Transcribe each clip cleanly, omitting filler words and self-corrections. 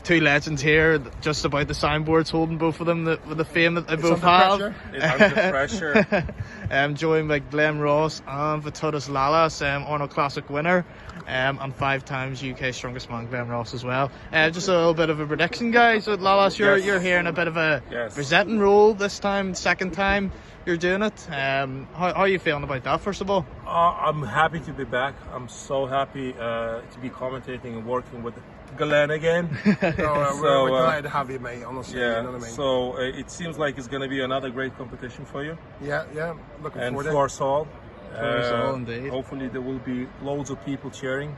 two legends here, just about the soundboards holding both of them, with the fame that they both under have. It's under pressure. Joined by Glenn Ross and Vitotis Lalas, Arnold Classic winner, and 5 times UK Strongest Man Glenn Ross as well. Just a little bit of a prediction, guys. With Lalas, you're here in a bit of a presenting role this time, second time you're doing it. How are you feeling about that, first of all? I'm happy to be back. I'm so happy to be commentating and working with Glenn again. We're glad to have you, mate, honestly. Yeah, you know what I mean? so it seems like it's going to be another great competition for you. Yeah, looking And forward to for us all. For us all, indeed. Hopefully there will be loads of people cheering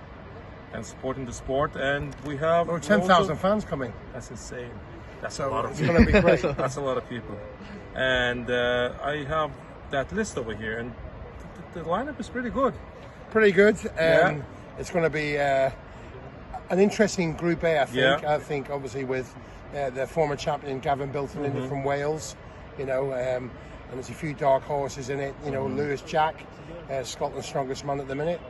and supporting the sport, and we have it. 10,000 fans coming. That's insane. That's a So lot of it's people. going to be great. That's a lot of people. And I have that list over here, and the lineup is pretty good. Pretty good. Yeah. It's going to be an interesting Group A, I think. Yeah. I think, obviously, with the former champion Gavin Bilton in from Wales, and there's a few dark horses in it. Lewis Jack, Scotland's strongest man at the minute.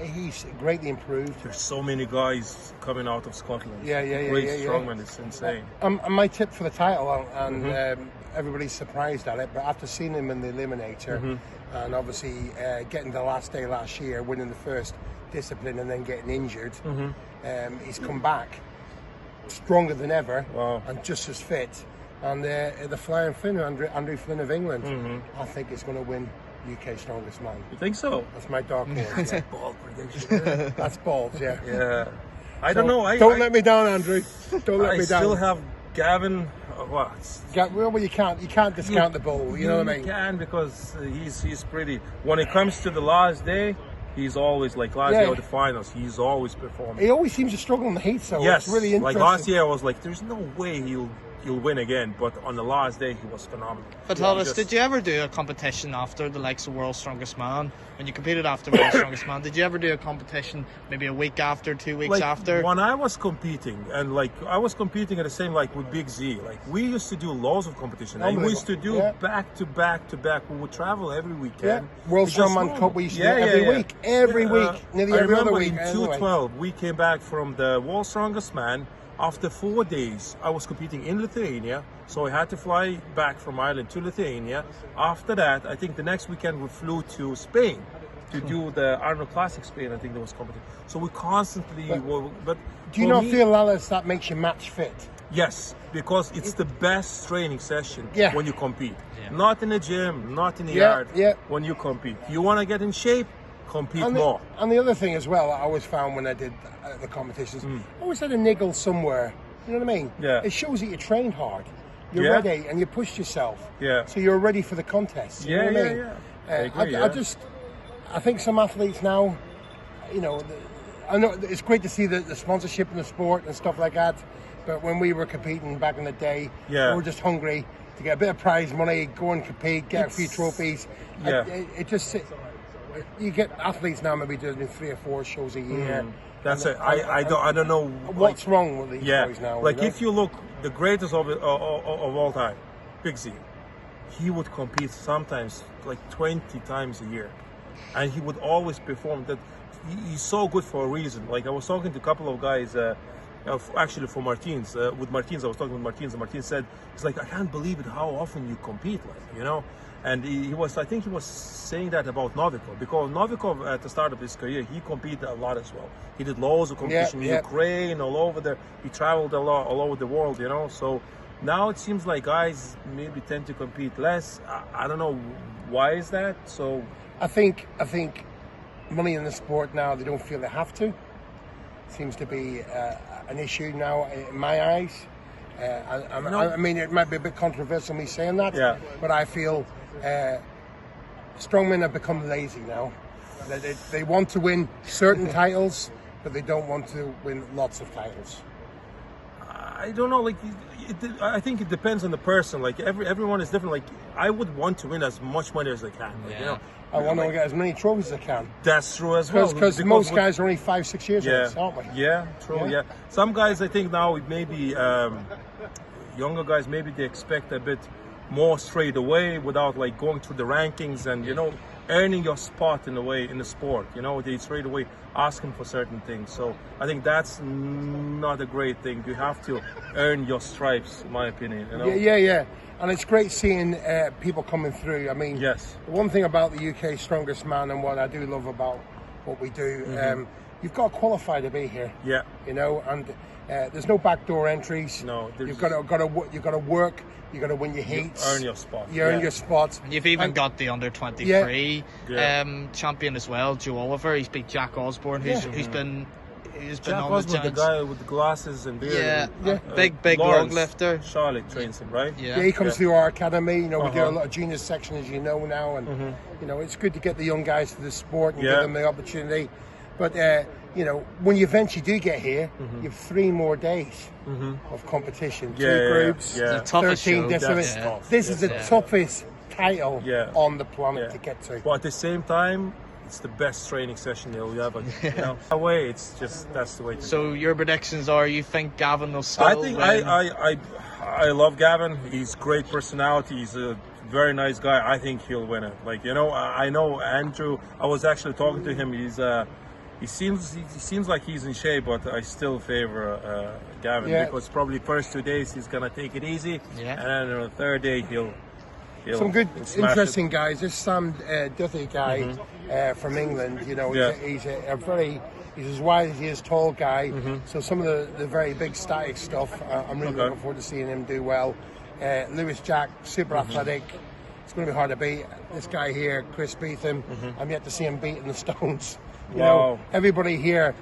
He's greatly improved. There's so many guys coming out of Scotland. Yeah. Great strongman, it's insane. And my tip for the title, and everybody's surprised at it, but after seeing him in the Eliminator, and obviously getting the last day last year, winning the first discipline and then getting injured, he's come back stronger than ever. Wow. And just as fit. And the Flying Finn, Andrew Flynn of England, I think is going to win UK Strongest Man. You think so? That's my dark horse. Yeah. Bold prediction. That's balls, yeah. Yeah. I don't know. Don't let me down, Andrew. Don't let I me down. still have Gavin. Well, you can't discount the bull. You know what I mean? You can, because he's pretty. When it comes to the last day, he's always like last day of the finals. He's always performing. He always seems to struggle in the heat, so Yes, it's really interesting. like last year, I was like, "There's no way he'll win again." But on the last day, he was phenomenal. Vitotis, did you ever do a competition after the likes of World's Strongest Man? When you competed after World's Strongest Man, did you ever do a competition maybe a week after, 2 weeks after? When I was competing, and I was competing at the same with Big Z. We used to do loads of competition. And we used to do back to back to back. We would travel every weekend. World Strongman Cup we used to do every week. Every week. Nearly every other week. In 2012, we came back from the World's Strongest Man. After 4 days, I was competing in Lithuania, so I had to fly back from Ireland to Lithuania. After that, I think the next weekend we flew to Spain to do the Arnold Classic Spain. I think there was competition. So we constantly But do you not feel, Lalas, that makes you match fit? Yes, because it's the best training session when you compete. Not in the gym, not in the yard. When you compete, you want to get in shape. Compete more. And the other thing as well, I always found when I did the competitions, I always had a niggle somewhere. You know what I mean? Yeah. It shows that you trained hard, you're ready, and you pushed yourself. Yeah. So you're ready for the contest. You know what I mean? I think some athletes now, I know it's great to see the sponsorship in the sport and stuff like that. But when we were competing back in the day, we were just hungry to get a bit of prize money, go and compete, get a few trophies. You get athletes now maybe doing 3 or 4 shows a year. That's it. I don't know what's wrong with these boys now. If you look, the greatest of all time, Big Z, he would compete sometimes 20 times a year, and he would always perform. That he's so good for a reason. I was talking to a couple of guys. Actually, for Martins, with Martins, I was talking with Martins, and Martins said, "It's I can't believe it how often you compete, And I think he was saying that about Novikov, because Novikov at the start of his career, he competed a lot as well. He did loads of competition in Ukraine, all over there. He traveled a lot, all over the world, So now it seems like guys maybe tend to compete less. I don't know why is that. So I think money in the sport now, they don't feel they have to. Seems to be an issue now in my eyes. I mean, it might be a bit controversial me saying that, but I feel strongmen have become lazy now. They want to win certain titles, but they don't want to win lots of titles. I don't know. I think it depends on the person. Everyone is different. I would want to win as much money as I can. I want to get as many trophies as I can. That's true as well. Because most guys are only 5-6 years old, aren't we? Yeah, true. Yeah. Some guys, I think now maybe younger guys, maybe they expect a bit more straight away without going through the rankings, and earning your spot in a way in the sport. You know, they straight away ask him for certain things. So I think that's not a great thing. You have to earn your stripes, in my opinion. You know? Yeah. And it's great seeing people coming through. I mean, Yes. the one thing about the UK Strongest Man and what I do love about what we do, you've got to qualify to be here. Yeah. You know, and there's no backdoor entries. No, you've got to work. You got to win your heats. Earn your spot. You earn Yeah. your spots. You've even got the under 23 Yeah. champion as well, Joe Oliver. He's beat Jack Osborne, who's been Jack on Osborne, the the chance. guy with the glasses and beard. Yeah, and, big log Lawrence lifter. Charlotte trains him, right? Yeah. Yeah, he comes Yeah. through our academy. You know, we do Uh-huh. a lot of junior section, as you know now, and you know, it's good to get the young guys to the sport and Yeah. give them the opportunity. But you know, when you eventually do get here, you have 3 more days of competition, Yeah, 2 yeah, groups, yeah. The toughest 13 show. disciplines. That's tough. This is the Yeah. toughest title Yeah. on the planet Yeah. to get to. But at the same time, it's the best training session you'll ever. You know, that way, it's just that's the way. To So your predictions are you think Gavin will still I think win? I love Gavin. He's great personality. He's a very nice guy. I think he'll win it. Like, you know, I know Andrew. I was actually talking to him. He seems like he's in shape, but I still favor Gavin Yeah. because probably first 2 days he's gonna take it easy, Yeah. and then on the third day he'll Some good, smash interesting guys. This Sam Duthie guy from England, you know, Yeah. he's a very, he's as wide as he is tall guy. So some of the very big static stuff, I'm really Okay. looking forward to seeing him do well. Lewis Jack, super athletic. It's going to be hard to beat. This guy here, Chris Beetham, I'm yet to see him beating the Stones. You know, Wow. everybody here,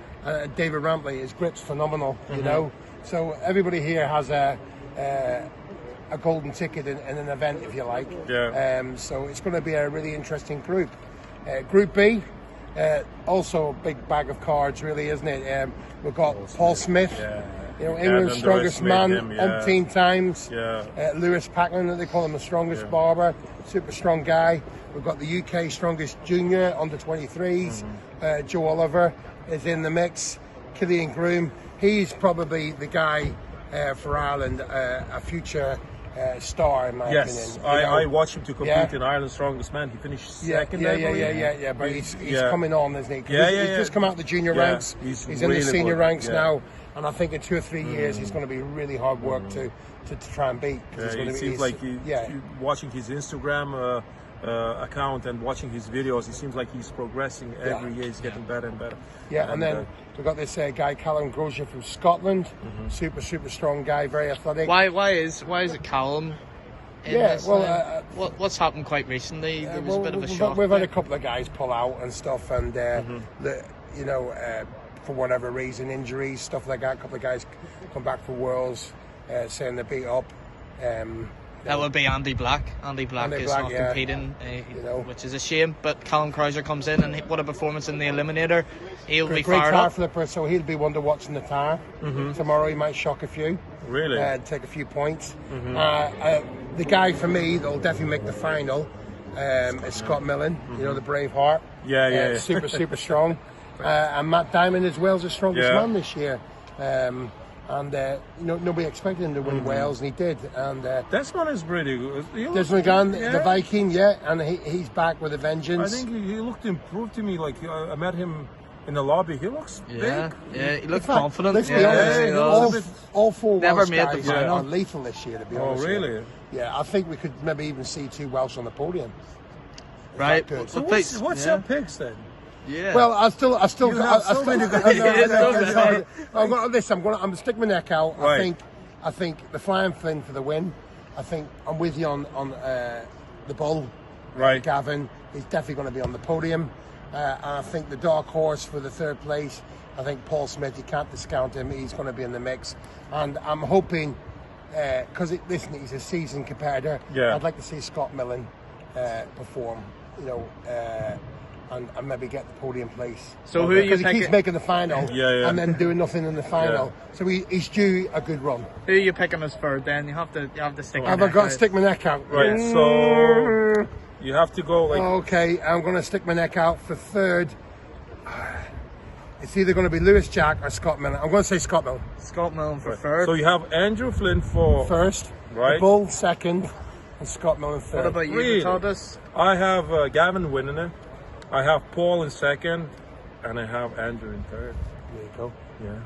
David Rampley, his grip's phenomenal, you know. So everybody here has a golden ticket in an event, if you like. Yeah. So it's going to be a really interesting group. Group B, also a big bag of cards, really, isn't it? We've got Paul Smith, Yeah. you know, Can't England's strongest man, underestimate him, yeah. umpteen times. Yeah. Lewis Packman, that they call him the strongest barber, super strong guy. We've got the UK strongest junior, under 23s. Joe Oliver is in the mix. Killian Groom, he's probably the guy for Ireland, a future star, in my Yes, opinion. You know? I watched him to compete Yeah. in Ireland's Strongest Man. He finished Yeah, second. I believe. yeah. But he's Yeah. coming on, isn't he? 'Cause Yeah, he's yeah. just come out the junior Yeah, ranks. he's in the really senior good, ranks yeah. now, and I think in 2 or 3 years he's going to be really hard work to try and beat. 'cause he's Yeah, gonna it be- seems like yeah. watching his Instagram account and watching his videos, it seems like he's progressing every year. He's getting better and better. Yeah, and then we've got this guy Callum Grosier from Scotland, super strong guy, very athletic. Why is it Callum? In Yeah, this, well, what's happened quite recently? There was a bit of a we've shock. we've had a there. couple of guys pull out and stuff, and you know, for whatever reason, injuries, stuff like that. A couple of guys come back for Worlds, saying they're beat up. That would be Andy Black. Andy Black Andy is Black, not yeah. competing, know. which is a shame. But Callum Crowser comes in, and what a performance in the Eliminator. He'll be Great fired tire up. flipper, so he'll be one to watch in the tire. Tomorrow he might shock a few. Really? Take a few points. The guy for me that'll definitely make the final is Scott Millen, you know, the brave heart. Yeah. Super strong. And Matt Diamond as well is the strongest Yeah. man this year. And you know, nobody expected him to win Wales, and he did. And Desmond is pretty good. He looks- Desmond Gann, yeah. the Viking, and he's back with a vengeance. I think he looked improved to me. Like I met him in the lobby. He looks Yeah, big. yeah, he looked In fact, confident. Let's be Yeah, honest, he he does. was. all 4 Never Welsh made the guys final. are lethal this year, to be Oh, honest. with you. really? Yeah, I think we could maybe even see 2 Welsh on the podium. Right. Good. So But what's yeah. your picks then? Yeah. Well, I still, You have so many guys. I'm gonna stick my neck out. Right. I think the Flying Flynn for the win. I think I'm with you on the bull. Right. Gavin, he's definitely going to be on the podium. And I think the dark horse for the 3rd place, I think Paul Smith, you can't discount him. He's going to be in the mix. And I'm hoping, because listen, he's a seasoned competitor. Yeah. I'd like to see Scott Millen perform. You know. And maybe get the podium place. So who are you Because he keeps picking? making the final, Yeah. and then doing nothing in the final. So he's due a good run. Who are you picking as third? Then you have to stick. your Have I neck got to out. stick my neck out? Right. So you have to go like. Okay, I'm going to stick my neck out for 3rd. It's either going to be Lewis Jack or Scott Millen. I'm going to say Scott Millen Scott Millen for third. So you have Andrew Flynn for 1st, Right. the Bull 2nd, and Scott Millen third. What about you, Really? Vitotis? I have Gavin winning it. I have Paul in second, and I have Andrew in third. There you go. Yeah.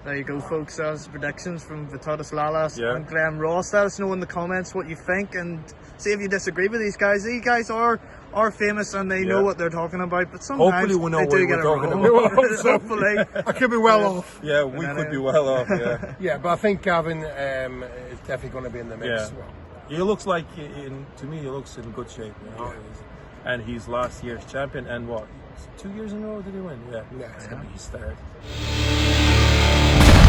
There you go, folks. That's predictions from Vitotis Lalas Yeah. and Glenn Ross. Let us know in the comments what you think and see if you disagree with these guys. These guys are famous and they know Yeah. what they're talking about, but sometimes Hopefully we know they what do we're get it talking wrong. about. Hopefully. I could be well off. Yeah, we could be well off. Yeah. Yeah, but I think Gavin is definitely going to be in the mix. Yeah. He looks like, to me, he looks in good shape. You know? And he's last year's champion. And what? 2 years in a row did he win? Yeah. Yeah. It's going to be his third.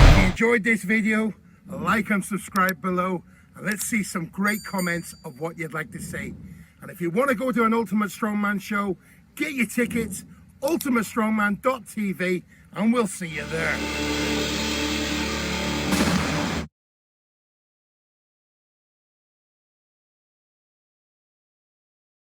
If you enjoyed this video, like and subscribe below, and let's see some great comments of what you'd like to see. And if you want to go to an Ultimate Strongman show, get your tickets, ultimatestrongman.tv, and we'll see you there.